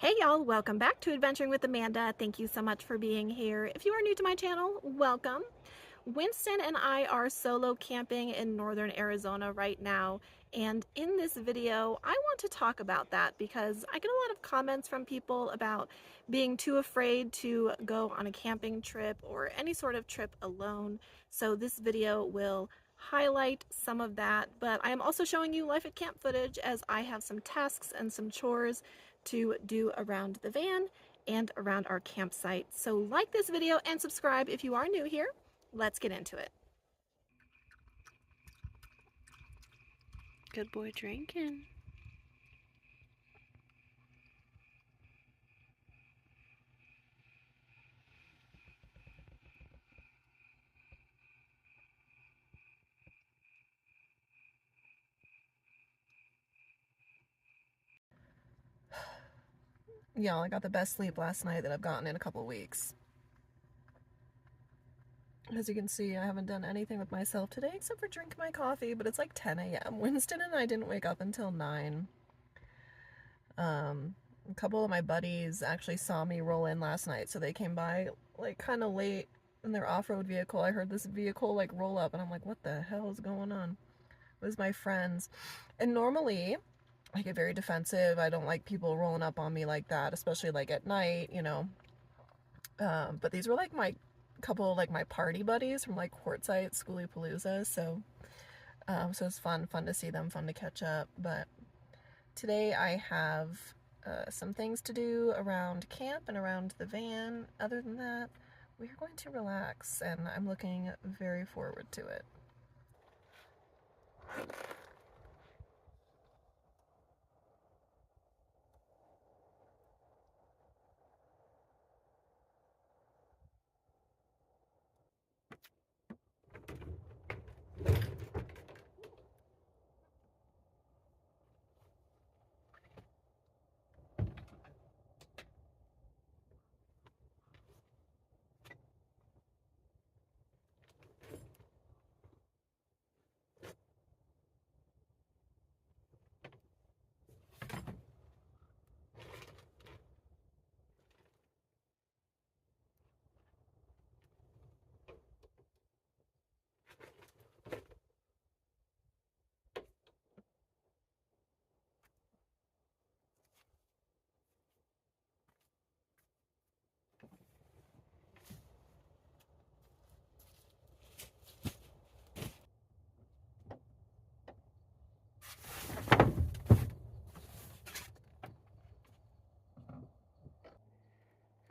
Hey y'all, welcome back to Adventuring with Amanda. Thank you so much for being here. If you are new to my channel, welcome. Winston and I are solo camping in northern Arizona right now, and in this video I want to talk about that because I get a lot of comments from people about being too afraid to go on a camping trip or any sort of trip alone. So this video will highlight some of that, but I am also showing you life at camp footage as I have some tasks and some chores to do around the van and around our campsite. So like this video and subscribe if you are new here. Let's get into it. Good boy drinking. Y'all, I got the best sleep last night that I've gotten in a couple weeks. As you can see, I haven't done anything with myself today except for drink my coffee, but it's like 10 a.m. Winston and I didn't wake up until 9. A couple of my buddies actually saw me roll in last night, so they came by like kind of late in their off-road vehicle. I heard this vehicle like roll up and I'm like, what the hell is going on? It was my friends. And normally I get very defensive. I don't like people rolling up on me like that, especially like at night, you know. But these were like my couple like my party buddies from like Quartzsite Schoolie Palooza, so it's fun to see them, fun to catch up. But today I have some things to do around camp and around the van. Other than that, we are going to relax, and I'm looking very forward to it.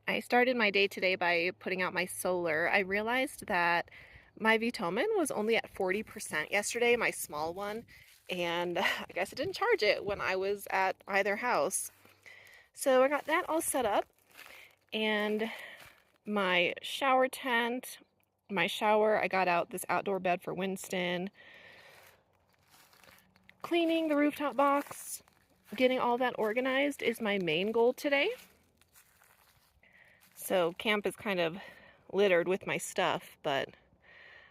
I started my day today by putting out my solar. I realized that my Vitomin was only at 40% yesterday, my small one, and I guess I didn't charge it when I was at either house. So I got that all set up, and my shower tent, my shower, I got out this outdoor bed for Winston, cleaning the rooftop box, getting all that organized is my main goal today. So camp is kind of littered with my stuff, but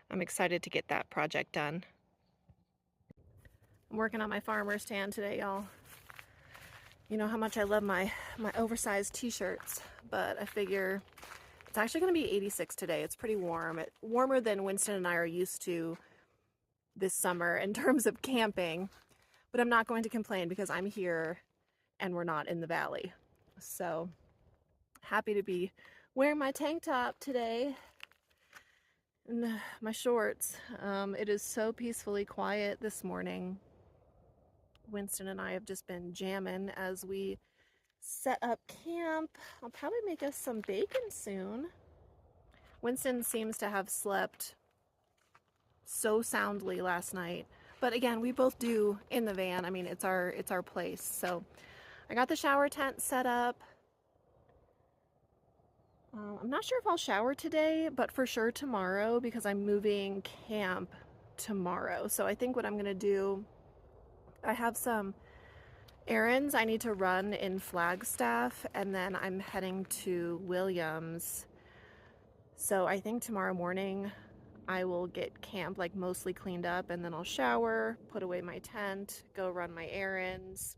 I'm excited to get that project done. I'm working on my farmer stand today, y'all. You know how much I love my oversized t-shirts, but I figure it's actually going to be 86 today. It's pretty warm. Warmer than Winston and I are used to this summer in terms of camping, but I'm not going to complain because I'm here and we're not in the valley. So happy to be wearing my tank top today and my shorts. It is so peacefully quiet this morning. Winston and I have just been jamming as we set up camp. I'll probably make us some bacon soon. Winston seems to have slept so soundly last night, but again, we both do in the van. I mean, it's our place. So I got the shower tent set up. I'm not sure if I'll shower today, but for sure tomorrow because I'm moving camp tomorrow. So I think what I'm gonna do, I have some errands I need to run in Flagstaff, and then I'm heading to Williams. So I think tomorrow morning I will get camp like mostly cleaned up, and then I'll shower, put away my tent, go run my errands,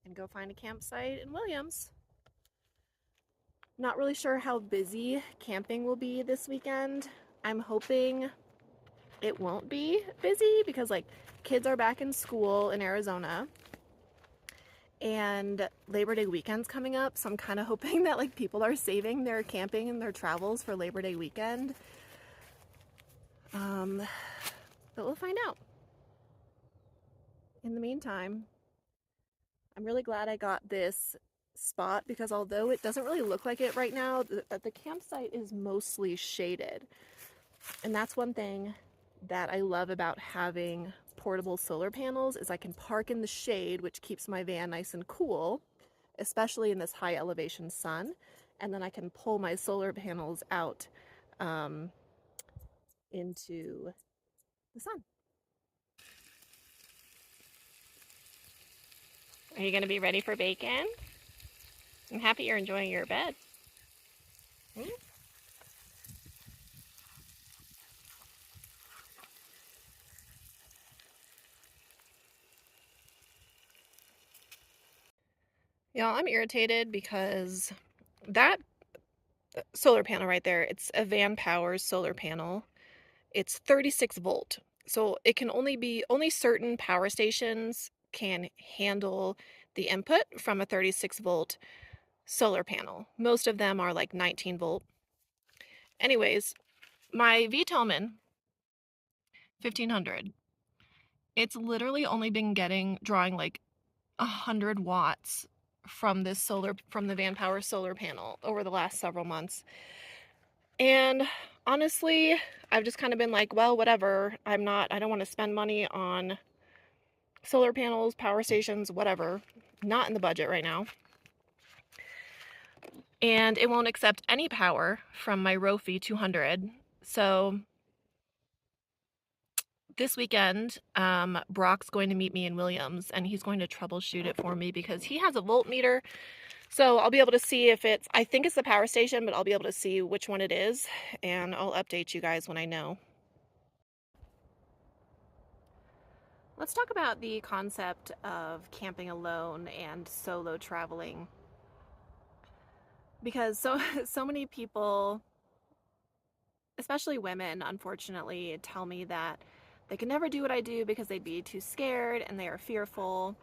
and go find a campsite in Williams. Not really sure how busy camping will be this weekend. I'm hoping it won't be busy because like kids are back in school in Arizona and Labor Day weekend's coming up, so I'm kind of hoping that like people are saving their camping and their travels for Labor Day weekend. But we'll find out. In the meantime, I'm really glad I got this spot because although it doesn't really look like it right now, the campsite is mostly shaded. And that's one thing that I love about having portable solar panels is I can park in the shade, which keeps my van nice and cool, especially in this high elevation sun. And then I can pull my solar panels out into the sun. Are you going to be ready for bacon? I'm happy you're enjoying your bed. Hmm? Y'all, I'm irritated because that solar panel right there, it's a Van Powers solar panel. It's 36 volt. So it can only certain power stations can handle the input from a 36 volt solar panel. Most of them are like 19 volt. Anyways, my VTelman 1500, it's literally only been drawing like 100 watts from the Van Power solar panel over the last several months. And honestly, I've just kind of been like, well, whatever. I don't want to spend money on solar panels, power stations, whatever. Not in the budget right now. And it won't accept any power from my Rofi 200. So this weekend, Brock's going to meet me in Williams and he's going to troubleshoot it for me because he has a voltmeter. So I'll be able to see if I think it's the power station, but I'll be able to see which one it is and I'll update you guys when I know. Let's talk about the concept of camping alone and solo traveling. Because so many people, especially women, unfortunately, tell me that they can never do what I do because they'd be too scared and they are fearful.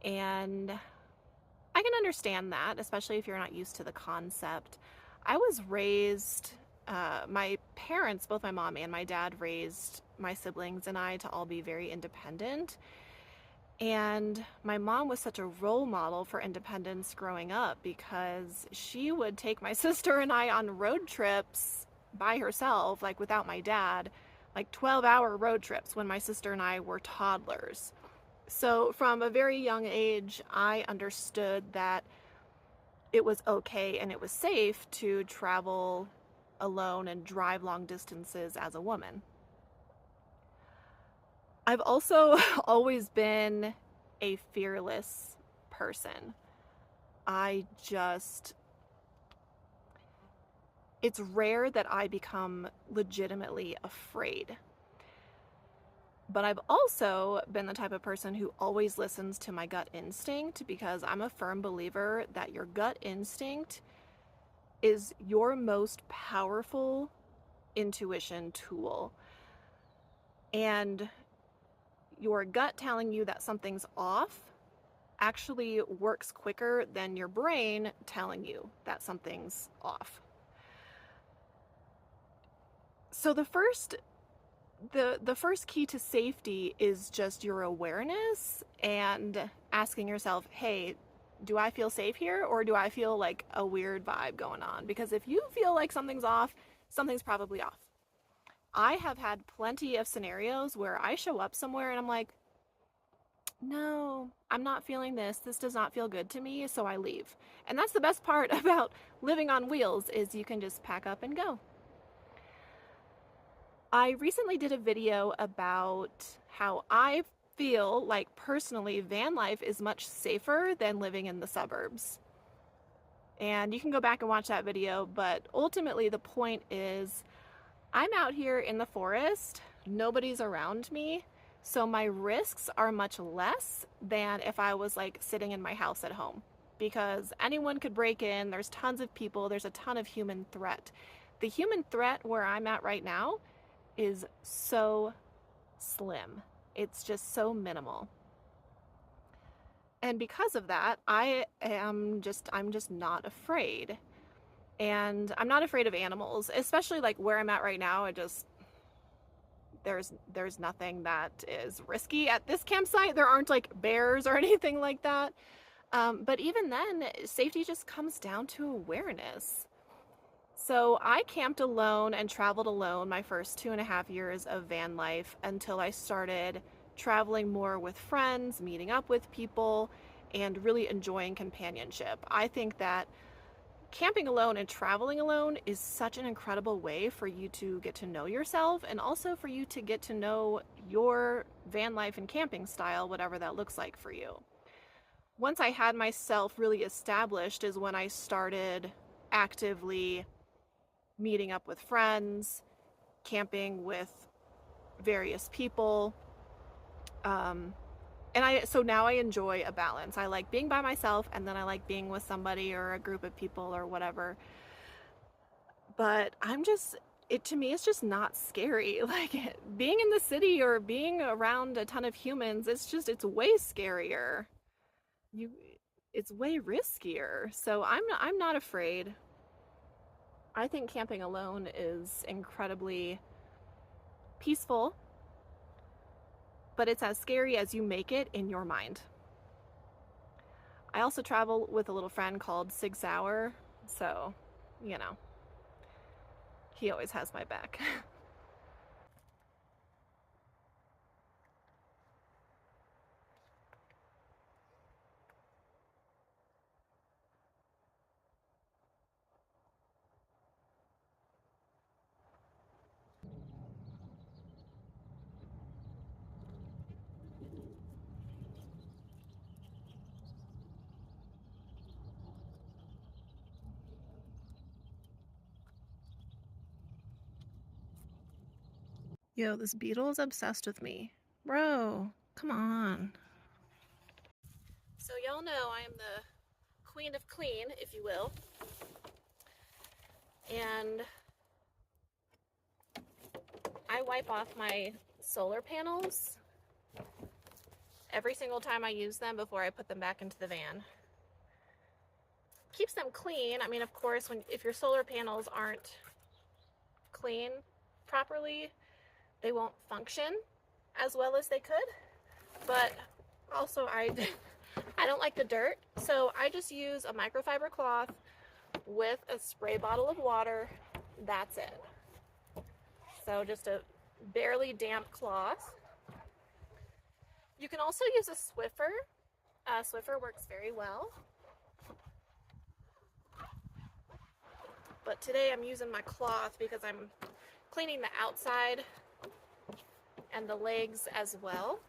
And I can understand that, especially if you're not used to the concept. I was raised, my parents, both my mom and my dad, raised my siblings and I to all be very independent. And my mom was such a role model for independence growing up because she would take my sister and I on road trips by herself, like without my dad, like 12-hour road trips when my sister and I were toddlers. So from a very young age, I understood that it was okay and it was safe to travel alone and drive long distances as a woman. I've also always been a fearless person. It's rare that I become legitimately afraid. But I've also been the type of person who always listens to my gut instinct because I'm a firm believer that your gut instinct is your most powerful intuition tool. And your gut telling you that something's off actually works quicker than your brain telling you that something's off. So the first key to safety is just your awareness and asking yourself, hey, do I feel safe here or do I feel like a weird vibe going on? Because if you feel like something's off, something's probably off. I have had plenty of scenarios where I show up somewhere and I'm like, no, I'm not feeling this. This does not feel good to me, so I leave. And that's the best part about living on wheels is you can just pack up and go. I recently did a video about how I feel like personally van life is much safer than living in the suburbs. And you can go back and watch that video, but ultimately the point is I'm out here in the forest, nobody's around me, so my risks are much less than if I was like sitting in my house at home. because anyone could break in. There's tons of people. There's a ton of human threat. The human threat where I'm at right now is so slim. It's just so minimal. And because of that, I'm just not afraid. And I'm not afraid of animals, especially like where I'm at right now. There's nothing that is risky at this campsite. There aren't like bears or anything like that. But even then, safety just comes down to awareness. So I camped alone and traveled alone my first 2.5 years of van life until I started traveling more with friends, meeting up with people, and really enjoying companionship. I think that camping alone and traveling alone is such an incredible way for you to get to know yourself, and also for you to get to know your van life and camping style, whatever that looks like for you. Once I had myself really established is when I started actively meeting up with friends, camping with various people. So now I enjoy a balance. I like being by myself, and then I like being with somebody or a group of people or whatever. But to me, it's just not scary. Like being in the city or being around a ton of humans, it's way scarier. It's way riskier. So I'm not afraid. I think camping alone is incredibly peaceful, but it's as scary as you make it in your mind. I also travel with a little friend called Sig Sour, so, he always has my back. Yo, this beetle is obsessed with me. Bro, come on. So y'all know I am the queen of clean, if you will. And I wipe off my solar panels every single time I use them before I put them back into the van. Keeps them clean. I mean, of course, if your solar panels aren't clean properly, they won't function as well as they could. But also I don't like the dirt, so I just use a microfiber cloth with a spray bottle of water. That's it. So just a barely damp cloth. You can also use a Swiffer. Swiffer works very well. But today I'm using my cloth because I'm cleaning the outside and the legs as well.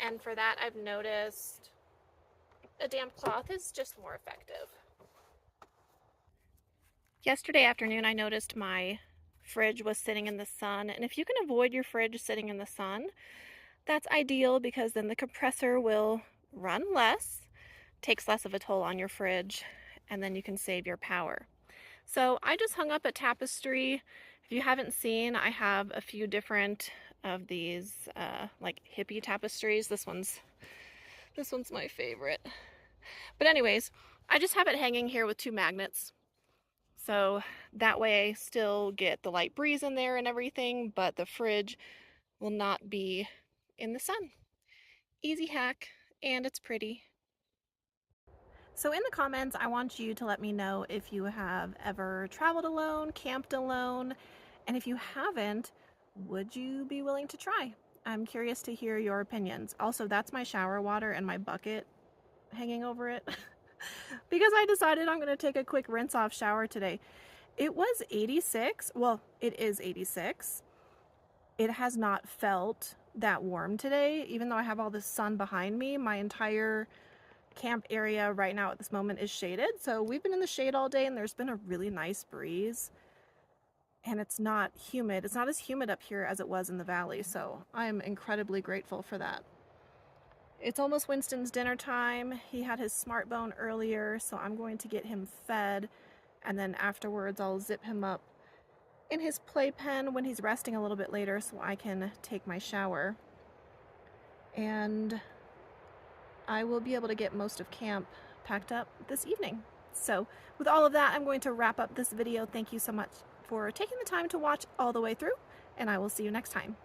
And for that, I've noticed a damp cloth is just more effective. Yesterday afternoon, I noticed my fridge was sitting in the sun, and if you can avoid your fridge sitting in the sun, that's ideal, because then the compressor will run less, takes less of a toll on your fridge, and then you can save your power. So I just hung up a tapestry. If you haven't seen, I have a few different of these like hippie tapestries. This one's my favorite. But anyways, I just have it hanging here with 2 magnets. So that way I still get the light breeze in there and everything, but the fridge will not be in the sun. Easy hack, and it's pretty. So in the comments, I want you to let me know if you have ever traveled alone, camped alone, and if you haven't, would you be willing to try? I'm curious to hear your opinions. Also, that's my shower water and my bucket hanging over it because I decided I'm going to take a quick rinse off shower today. It was 86. Well, it is 86. It has not felt that warm today, even though I have all the sun behind me. My entire camp area right now at this moment is shaded, so we've been in the shade all day, and there's been a really nice breeze, and it's not humid. It's not as humid up here as it was in the valley, so I'm incredibly grateful for that. It's almost Winston's dinner time. He had his smart bone earlier, so I'm going to get him fed, and then afterwards I'll zip him up in his playpen when he's resting a little bit later so I can take my shower. And I will be able to get most of camp packed up this evening. So with all of that, I'm going to wrap up this video. Thank you so much for taking the time to watch all the way through, and I will see you next time.